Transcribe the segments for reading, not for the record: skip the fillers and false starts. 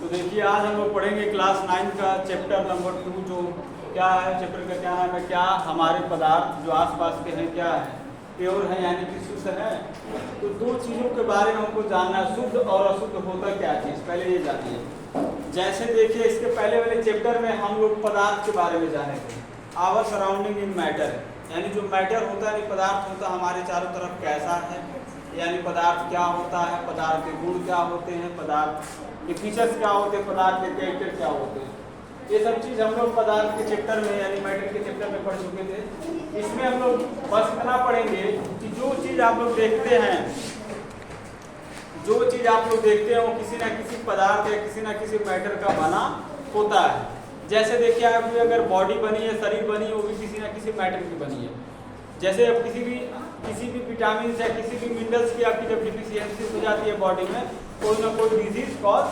तो देखिए आज हम लोग पढ़ेंगे क्लास 9 का चैप्टर नंबर 2 जो क्या है, चैप्टर का क्या नाम है, क्या हमारे पदार्थ जो आसपास के हैं क्या है, प्योर है यानी कि शुद्ध है। तो दो चीज़ों के बारे में हमको जानना है, शुद्ध और अशुद्ध होता क्या चीज़, पहले ये जानिए। जैसे देखिए इसके पहले वाले चैप्टर में हम लोग पदार्थ के बारे में जाने थे, आवर सराउंडिंग इन मैटर, यानी जो मैटर होता है पदार्थ होता है हमारे चारों तरफ कैसा है, यानी पदार्थ क्या होता है, पदार्थ के गुण क्या होते हैं, पदार्थ के फीचर्स क्या होते हैं, पदार्थ के कैरेक्टर क्या होते हैं। ये सब चीज़ हम लोग पदार्थ के चैप्टर में यानी मैटर के चैप्टर में पढ़ चुके थे। इसमें हम लोग बस इतना पढ़ेंगे कि जो चीज़ आप लोग देखते हैं, जो चीज़ आप लोग देखते हैं वो किसी ना किसी पदार्थ या किसी ना किसी मैटर का बना होता है। जैसे देखिए आपकी अगर बॉडी बनी है, शरीर बनी है, वो भी किसी ना किसी मैटर की बनी है। जैसे अब किसी भी विटामिन या किसी भी मिनरल्स की आपकी जब डिफिशियंसी हो जाती है बॉडी में, कोई ना कोई डिजीज कॉज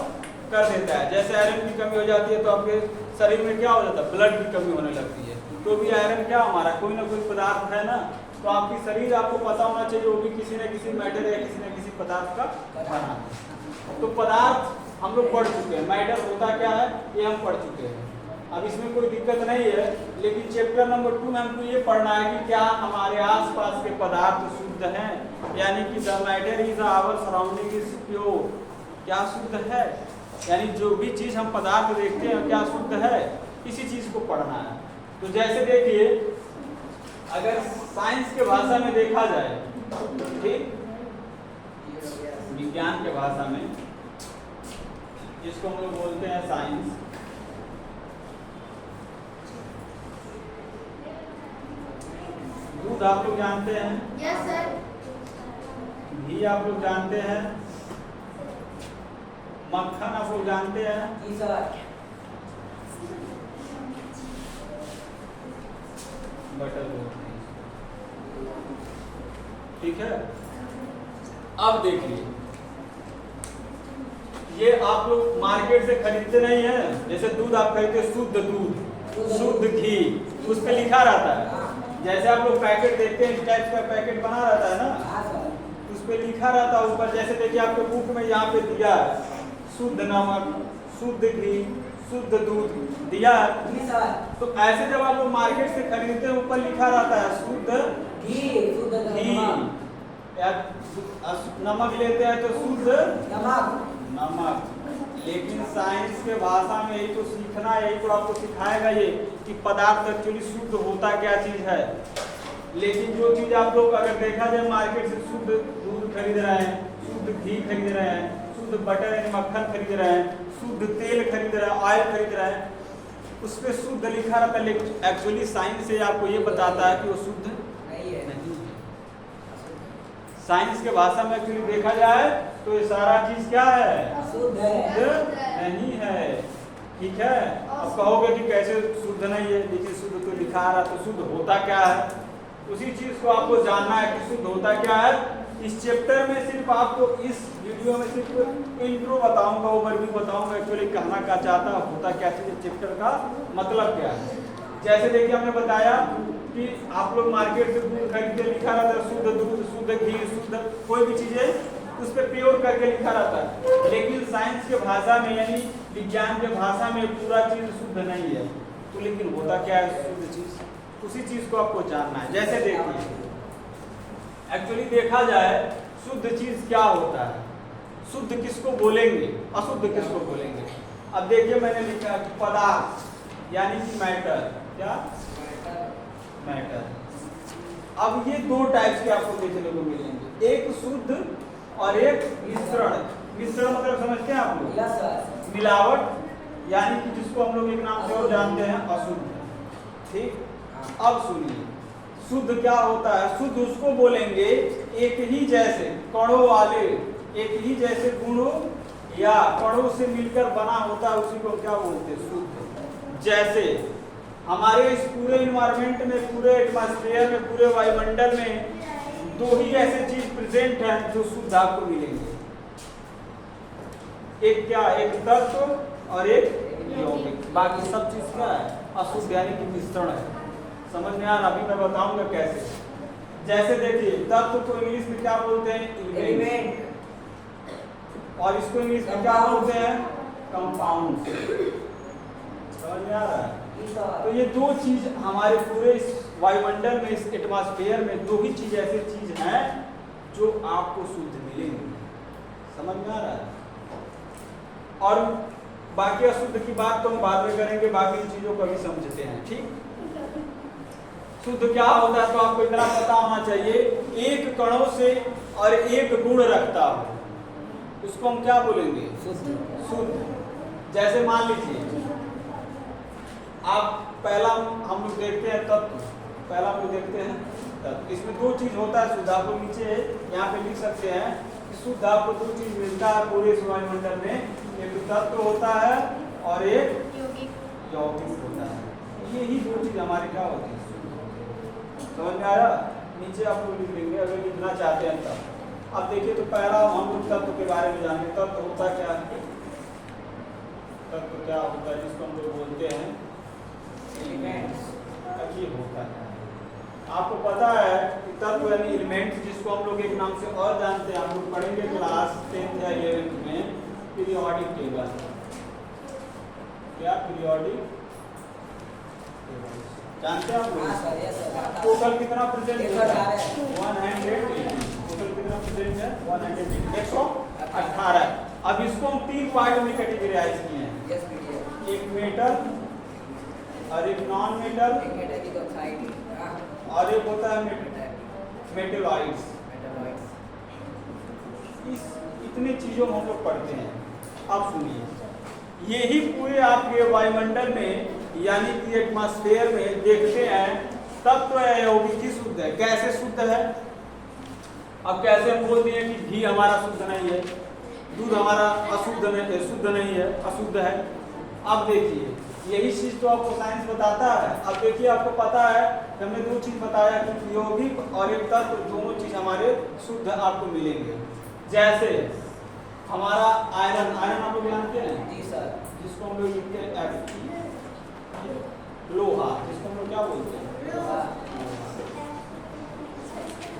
कर देता है। जैसे आयरन की कमी हो जाती है तो आपके शरीर में क्या हो जाता है, ब्लड की कमी होने लगती है। तो भी आयरन क्या हमारा कोई ना कोई पदार्थ है ना, तो आपकी शरीर आपको पता होना चाहिए वो भी किसी न किसी मैटर या किसी न किसी पदार्थ का बना है। तो पदार्थ हम लोग पढ़ चुके हैं, मैटर होता क्या है ये हम पढ़ चुके हैं। अब इसमें कोई दिक्कत नहीं है, लेकिन चैप्टर नंबर 2 में हमको ये पढ़ना है कि क्या हमारे आसपास के पदार्थ शुद्ध हैं, यानी कि the matter is our surrounding is pure, क्या शुद्ध है, यानी जो भी चीज़ हम पदार्थ देखते हैं क्या शुद्ध है, इसी चीज़ को पढ़ना है। तो जैसे देखिए अगर साइंस के भाषा में देखा जाए, ठीक, विज्ञान के भाषा में जिसको हम लोग बोलते हैं साइंस, दूध आप लोग जानते हैं, यस सर। घी आप लोग जानते हैं, मक्खन आप लोग जानते हैं, जी सर। बटर, ठीक है। अब देखिए ये आप लोग मार्केट से खरीदते नहीं है, जैसे दूध आप खरीदते शुद्ध दूध, शुद्ध घी, उस पर लिखा रहता है। जैसे आप लोग पैकेट देखते हैं इस टाइप का पैकेट बना रहता है ना, उस पर लिखा रहता है ऊपर। जैसे देखिए आपके बुक में यहाँ पे दिया है शुद्ध नमक, शुद्ध घी, शुद्ध दूध दिया है। तो ऐसे जब आप लोग मार्केट से खरीदते हैं ऊपर लिखा रहता है शुद्ध घी, या नमक लेते हैं तो शुद्ध नमक। लेकिन साइंस के भाषा में यही तो सीखना है, यही तो आपको सिखाएगा ये कि पदार्थ एक्चुअली शुद्ध होता क्या चीज़ है। लेकिन जो चीज़ आप लोग अगर देखा जाए मार्केट से शुद्ध दूध खरीद रहे हैं, शुद्ध घी खरीद रहे हैं, शुद्ध बटर यानी मक्खन खरीद रहे हैं, शुद्ध तेल खरीद रहे हैं, ऑयल खरीद रहे हैं, उस पर शुद्ध लिखा रहता है, लेकिन एक्चुअली साइंस से आपको ये बताता है कि वो शुद्ध नहीं है। साइंस के भाषा में एक्चुअली देखा जाए तो ये सारा चीज क्या है, शुद्ध नहीं है, ठीक है। अब कहोगे कि कैसे शुद्ध नहीं है, लेकिन शुद्ध तो लिखा आ रहा, तो शुद्ध होता क्या है, उसी चीज को आपको जानना है कि शुद्ध होता क्या है। इस चैप्टर में सिर्फ आपको इस वीडियो में सिर्फ इंट्रो बताऊंगा, ओवरव्यू बताऊंगा एक्चुअली कहना क्या चाहता है, होता क्या चीज, चैप्टर का मतलब क्या है। जैसे देखिए हमने बताया कि आप लोग मार्केट से दूध खरीदते, लिखा रहता है शुद्ध दूध, शुद्ध घी, शुद्ध कोई भी चीजें उस पर प्योर करके लिखा रहता है। लेकिन साइंस के भाषा में यानी विज्ञान के भाषा में पूरा चीज शुद्ध नहीं है। तो लेकिन होता क्या है शुद्ध चीज, उसी चीज को आपको जानना है। जैसे देखिए एक्चुअली देखा जाए शुद्ध चीज क्या होता है, शुद्ध किसको बोलेंगे, अशुद्ध किसको बोलेंगे। अब देखिए मैंने लिखा कि पदार्थ यानी कि मैटर, क्या मैटर। अब ये दो टाइप्स के आपको देखने को मिलेंगे, एक शुद्ध और एक मिश्रण। मिश्रण मतलब समझते हैं आप लोग, मिलावट, यानी कि जिसको हम लोग एक नाम से और जानते हैं अशुद्ध, ठीक। अब सुनिए शुद्ध क्या होता है, शुद्ध उसको बोलेंगे एक ही जैसे कणों वाले, एक ही जैसे गुणों या कणों से मिलकर बना होता है, उसी को क्या बोलते हैं, शुद्ध। जैसे हमारे इस पूरे इन्वायरमेंट में, पूरे एटमॉस्फेयर में, पूरे वायुमंडल में दो ही ऐसे चीज प्रेजेंट हैं जो शुद्ध आपको मिलेंगे, एक क्या, एक तत्व और एक यौगिक। बाकी सब चीज क्या है, अशुद्ध यानी कि मिश्रण है। समझ में आ रहा, अभी मैं बताऊंगा कैसे। जैसे देखिए तत्व को इंग्लिश में क्या बोलते हैं, एलिमेंट, और इसको इंग्लिश में क्या बोलते हैं, कंपाउंड। समझ में आ रहा है? तो ये दो चीज हमारे पूरे इस वायुमंडल में, इस एटमॉस्फेयर में दो ही चीज ऐसी चीज हैं जो आपको शुद्ध मिलेंगे। समझ में आ रहा है? और बाकी अशुद्ध की बात तो हम बाद में करेंगे, बाकी इन चीजों को अभी समझते हैं। ठीक, शुद्ध क्या होता है तो आपको इतना पता होना चाहिए, एक कणों से और एक गुण रखता हो, उसको हम क्या बोलेंगे? शुद्ध। जैसे मान लीजिए आप पहला हम लोग देखते हैं तत्व, पहला हम लोग देखते हैं तत्व। इसमें दो चीज होता है शुद्ध, आपको नीचे यहाँ पे लिख सकते हैं कि शुद्ध आपको दो चीज मिलता है पूरे वायुमंडल में, एक तत्व होता है और एक यौगिक होता है। यही दो चीज हमारे क्या होती है? समझ में आया? नीचे आप लोग लिख लेंगे अगर लिखना चाहते हैं तब। अब देखिए तो पहला हम लोग तत्व के बारे में जानेंगे। तत्व होता क्या है? तत्व क्या होता है जिसको हम लोग बोलते हैं एलिमेंट्स। ये होता है, आपको पता है कि तत्व यानी एलिमेंट्स, जिसको हम लोग एक नाम से और जानते हैं, हम लोग पढ़ेंगे क्लास 10th या 11th में, पीरियोडिक टेबल। क्या पीरियोडिक जानते हैं आप लोग? टोटल कितना प्रेजेंट है? 180। टोटल कितना प्रेजेंट है? 118। अब इसको हम तीन पार्ट में कैटेगराइज किए हैं, एक मेटल और एक नॉन मेटल और एक होता है मेटलॉइड्स। इस इतने चीजों में हम लोग पढ़ते हैं। अब सुनिए, यही पूरे आपके वायुमंडल में यानी कि एटमॉस्फेयर में देखते हैं तत्व है यौगिक की शुद्ध है। कैसे शुद्ध है? अब कैसे हम बोल दिए कि घी हमारा शुद्ध नहीं है, दूध हमारा अशुद्ध नहीं, शुद्ध नहीं है, अशुद्ध है। अब देखिए यही चीज तो आपको साइंस बताता है। अब देखिए आपको पता है कि हमने दो चीज बताया कि यौगिक और एक तत्व, दोनों चीज हमारे शुद्ध आपको मिलेंगे। जैसे हमारा आयरन, आयरन आप लोग जानते हैं? जी सर। जिसको हम लोग लिखते हैं Fe। लोहा, जिसको हम लोग क्या बोलते हैं?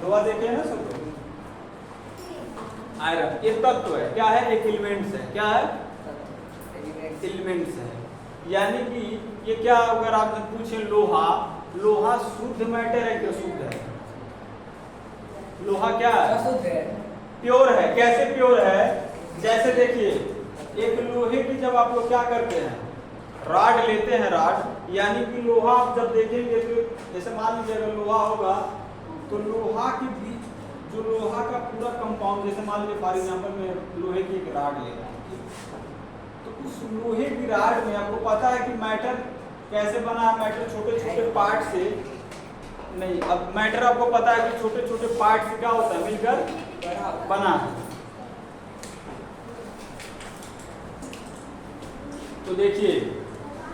लोहा देखे हैं ना सब लोग? आयरन एक तत्व है, क्या है? एक एलिमेंट्स है। क्या है? एलिमेंट्स है। यानी कि ये क्या, अगर आप पूछे लोहा, लोहा शुद्ध मैटर है क्या शुद्ध है? लोहा क्या है? शुद्ध है, प्योर है। कैसे प्योर है? जैसे देखिए एक लोहे की जब आप लोग क्या करते हैं, राड लेते हैं, राड यानी कि लोहा आप जब देखेंगे तो जैसे मान लीजिए अगर लोहा होगा तो लोहा के बीच जो लोहा का पूरा कंपाउंड, जैसे मान लीजिए फॉर एग्जांपल में लोहे की एक राड ले रहा हूं, तो उस लोहे की राड में आपको पता है कि मैटर कैसे बना है? मैटर छोटे छोटे पार्ट से नहीं। अब मैटर आपको पता है कि छोटे छोटे पार्ट से क्या होता है? मिलकर बना है। तो देखिए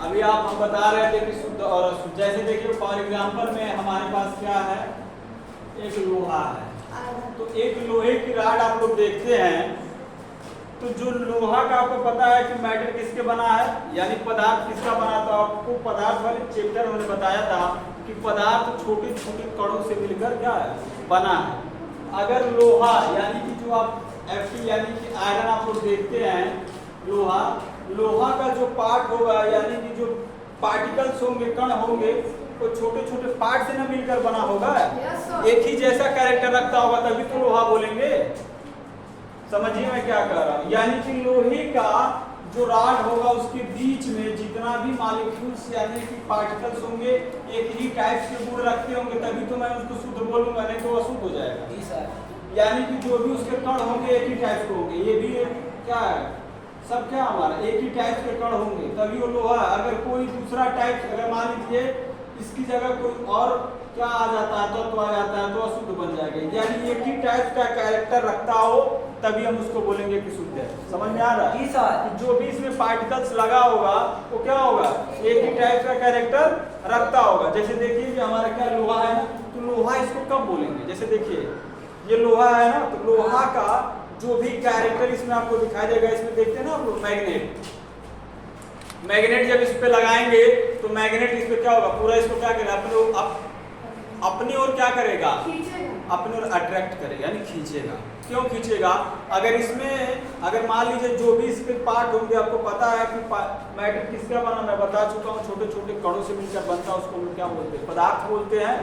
अभी हम बता रहे थे कि शुद्ध और अशुद्ध। जैसे देखिए फॉर एग्जांपल में हमारे पास क्या है? एक लोहा है, तो एक लोहे की राड आप लोग देखते हैं तो जो लोहा का आपको पता है कि मैटर किसके बना है, यानी पदार्थ किसका बना था? आपको पदार्थ वाले चैप्टर में बताया था कि पदार्थ छोटे छोटे कणों से मिलकर क्या है? बना है। अगर लोहा यानी कि जो आप Fe यानी कि आयरन आप लोग देखते हैं, लोहा, लोहा का जो पार्ट होगा यानी कि जो पार्टिकल्स होंगे, कण होंगे, वो छोटे छोटे पार्ट से ना मिलकर बना होगा। एक ही जैसा कैरेक्टर रखता होगा तभी तो लोहा बोलेंगे। समझिए मैं क्या कह रहा हूँ? यानी कि लोहे का जो राड होगा उसके बीच में जितना भी मॉलिक्यूल्स यानी कि पार्टिकल्स होंगे एक ही टाइप के गुण रखते होंगे, तभी तो मैं उसको शुद्ध बोलूंगा, नहीं तो अशुद्ध हो जाएगा। यानी कि जो भी उसके कण होंगे एक ही टाइप के होंगे। ये भी क्या है? सब क्या हमारा एक ही टाइप के कण होंगे तभी वो लोहा। अगर कोई दूसरा टाइप, अगर मान लीजिए इसकी जगह कोई और क्या आ जाता है, तत्व आ जाता है, तो अशुद्ध बन जाएगा। यानी एक ही टाइप का कैरेक्टर रखता हो तभी हम उसको बोलेंगे कि शुद्ध है। समझ में आ रहा है? सर। जो भी इसमें पार्टिकल्स लगा होगा वो क्या होगा? एक ही टाइप का कैरेक्टर रखता होगा। जैसे देखिए कि हमारा क्या लोहा है ना, तो लोहा इसको कब बोलेंगे? जैसे देखिए ये लोहा है ना, तो लोहा का जो भी कैरेक्टर इसमें आपको दिखाई देगा, इसमें देखते हैं ना आप लोग मैग्नेट, मैग्नेट जब इस पे लगाएंगे तो मैग्नेट इस पे क्या होगा? पूरा इसको क्या करेगा? अपनी ओर क्या करेगा? अपने ओर अट्रैक्ट करेगा यानी खींचेगा। क्यों खींचेगा? अगर इसमें अगर मान लीजिए जो भी इसके पार्ट होंगे, आपको पता है कि मैटर किसका बना, मैं बता चुका हूँ, छोटे छोटे कणों से मिलकर बनता है, उसको हम क्या बोलते हैं? पदार्थ बोलते हैं।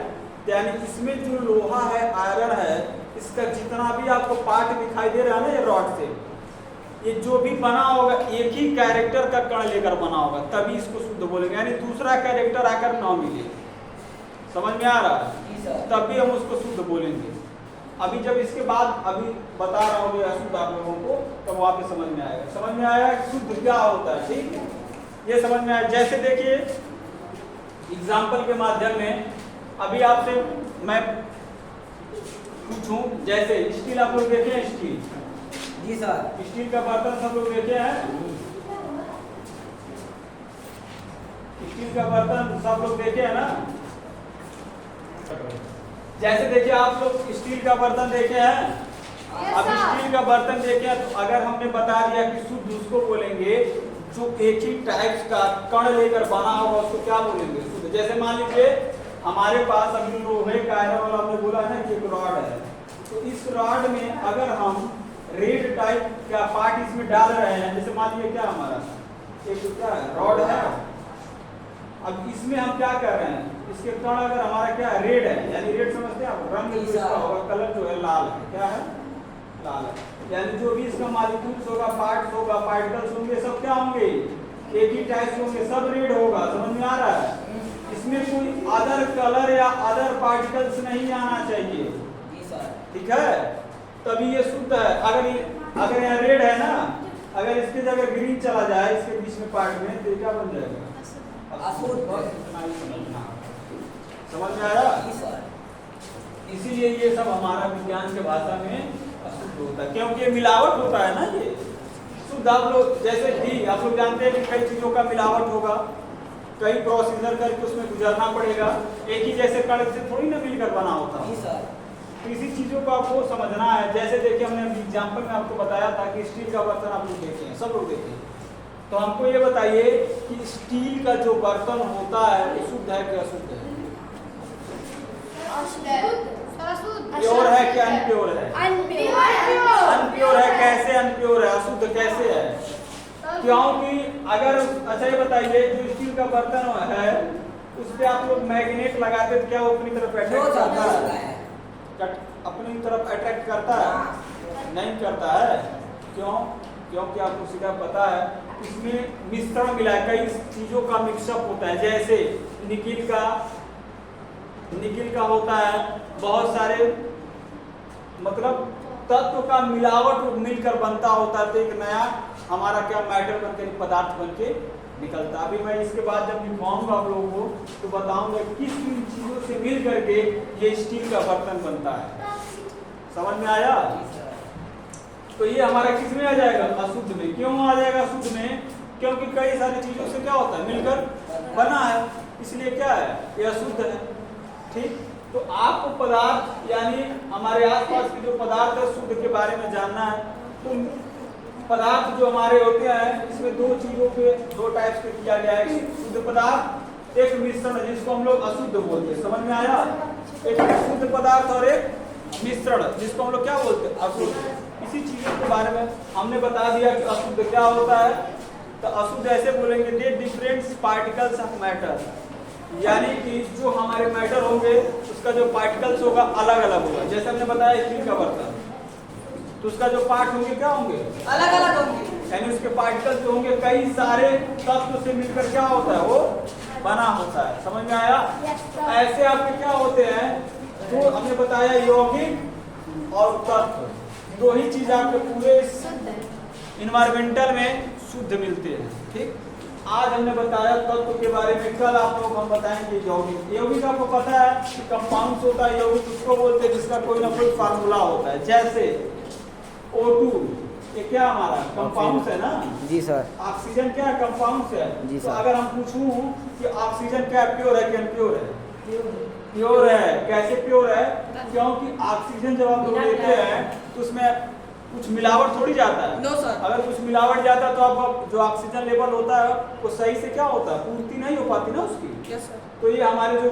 यानी इसमें जो लोहा है, आयरन है, इसका जितना भी आपको पार्ट दिखाई दे रहा है ना ये रॉड से, ये जो भी बना होगा एक ही कैरेक्टर का कण लेकर बना होगा, तभी इसको शुद्ध बोलेंगे। यानी दूसरा कैरेक्टर आकर ना मिले, समझ में आ रहा है? तभी हम उसको शुद्ध बोलेंगे। अभी जब इसके बाद अभी बता रहा हूँ अशुद्ध आप लोगों को, तब वहां पे समझ में आएगा। समझ में आया शुद्ध क्या होता है? ठीक है, ये समझ में आया। जैसे देखिए एग्जाम्पल के माध्यम में अभी आपसे मैं पूछूं, जैसे स्टील आप लोग देखे हैं? स्टील, जी सर। स्टील का बर्तन सब लोग देखे हैं? स्टील का बर्तन सब लोग देखे हैं ना? जैसे देखिए आप लोग स्टील का बर्तन देखे हैं। अब स्टील का बर्तन देखे हैं तो अगर हमने बता दिया कि शुद्ध उसको बोलेंगे जो एक ही टाइप का कण लेकर बना होगा, उसको क्या बोलेंगे? शुद्ध। जैसे मान लीजिए हमारे पास अभी लोहे का आयरन वाला हमने बोला है ना कि एक रॉड है, तो इस रॉड में अगर हम रेड टाइप का पार्ट इसमें डाल रहे हैं, जैसे मान लीजिए क्या हमारा एक क्या है रॉड है, अब इसमें हम क्या कर रहे हैं, इसके कण अगर हमारा क्या है रेड है, यानी रेड समझते हैं आप, रंग जो इसका होगा, कलर जो है लाल है, क्या है? लाल है। यानी जो भी इसका मॉलिक्यूल्स होगा, पार्ट्स होगा, पार्टिकल्स होंगे, सब क्या होंगे? एक ही टाइप होंगे, सब रेड होगा। समझ में आ रहा है? इसमें कोई अदर कलर या अदर पार्टिकल्स नहीं आना चाहिए, ठीक है? तभी ये शुद्ध है। अगर यहाँ रेड है ना, अगर इसके जगह ग्रीन चला जाए इसके बीच में पार्ट में, तो क्या बन जाएगा? समझ में आया? इसीलिए ये सब हमारा विज्ञान के भाषा में अशुद्ध होता है, क्योंकि ये मिलावट होता है ना। ये शुद्ध आप लोग जैसे घी, आप लोग जानते हैं कि कई चीजों का मिलावट होगा, कई प्रोसीजर करके उसमें गुजरना पड़ेगा, एक ही जैसे कण से थोड़ी ना मिलकर बना होता है। इसी चीजों को आपको समझना है। जैसे देखिए हमने एग्जाम्पल में आपको बताया था कि स्टील का बर्तन आप लोग देखे हैं, सब लोग देखे हैं, तो हमको ये बताइए कि स्टील का जो बर्तन होता है वो शुद्ध है कि अशुद्ध है? प्योर है कि अनप्योर है? अनप्योर है। कैसे अनप्योर है? अशुद्ध कैसे है? क्योंकि अगर अच्छा ये बताइए जो स्टील का बर्तन है उस पे आप लोग मैग्नेट लगाते तो क्या वो अपनी तरफ अट्रैक्ट करता है? अपनी तरफ अट्रैक्ट करता है? नहीं करता है। क्यों? क्योंकि आपको सीधा पता है इसमें मिश्रण मिला है, कई चीजों का मिक्सअप होता है। जैसे निकिल का होता है, बहुत सारे मतलब तत्व का मिलावट मिलकर बनता होता है, तो एक नया हमारा क्या मैटर बनकर पदार्थ बनके निकलता है। अभी मैं इसके बाद जब लिखवाऊंगा आप लोगों को तो बताऊंगा किस किन चीजों से मिल करके ये स्टील का बर्तन बनता है। समझ में आया? तो ये हमारा किस में आ जाएगा? अशुद्ध में। क्यों आ जाएगा अशुद्ध में? क्योंकि कई सारी चीजों से क्या होता है मिलकर बना है, इसलिए क्या है ये अशुद्ध है। ठीक, तो आपको पदार्थ यानी हमारे आसपास के जो पदार्थ है शुद्ध के बारे में जानना है। तो पदार्थ जो हमारे होते हैं इसमें दो चीजों पे दो टाइप्स के किया गया है, शुद्ध पदार्थ, एक मिश्रण जिसको हम लोग अशुद्ध बोलते हैं। समझ में आया? एक शुद्ध पदार्थ और एक मिश्रण जिसको हम लोग क्या बोलते हैं? अशुद्ध। इसी चीजों के बारे में हमने बता दिया कि अशुद्ध क्या होता है। तो अशुद्ध ऐसे बोलेंगे they different particles of matter, यानी कि जो हमारे मैटर होंगे उसका जो पार्टिकल्स होगा अलग अलग होगा। जैसे हमने बताया स्टील का बर्तन, तो उसका जो पार्ट होंगे क्या होंगे? अलग अलग होंगे, यानी उसके पार्टिकल्स जो होंगे कई सारे तत्व से मिलकर क्या होता है वो बना होता है। समझ में आया? ऐसे आपके क्या होते हैं, जो हमने बताया यौगिक और तत्व, दो ही चीज आपके पूरे इन्वायरमेंटल में शुद्ध मिलते हैं। ठीक, आज हमने बताया तत्व के बारे में, कल आप लोग हम बताएंगे यौगिक। यौगिक आपको पता है कि कंपाउंड्स होता है, यौगिक उसको बोलते हैं जिसका कोई ना कोई फार्मूला होता है। जैसे O2 ये क्या हमारा कंपाउंड है ना? जी सर। ऑक्सीजन क्या है? कंपाउंड है। जी सर। तो अगर हम पूछूं कि ऑक्सीजन क्या प्योर है कि अनप्योर है? प्योर है। कैसे प्योर है? क्योंकि ऑक्सीजन जब आप लोग लेते हैं तो उसमें कुछ मिलावट थोड़ी जाता है। No sir. अगर कुछ मिलावट जाता है तो आपका जो ऑक्सीजन लेवल होता है वो सही से क्या होता है, पूर्ति नहीं हो पाती ना उसकी। Yes sir. तो ये हमारे जो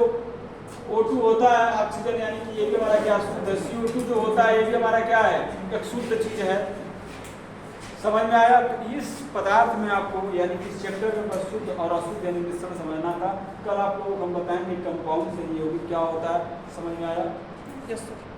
O2 होता है ऑक्सीजन, यानी कि ये भी हमारा क्या शुद्ध है। CO2 जो होता है ये भी हमारा क्या है, एक शुद्ध चीज है। समझ में आया? तो इस पदार्थ में आपको यानी कि इस चैप्टर में शुद्ध और अशुद्ध यानी मिश्रण समझना था। कल आप लोगों को हम बताएंगे कंपाउंड से ये क्या होता है। समझ में आया? Yes sir.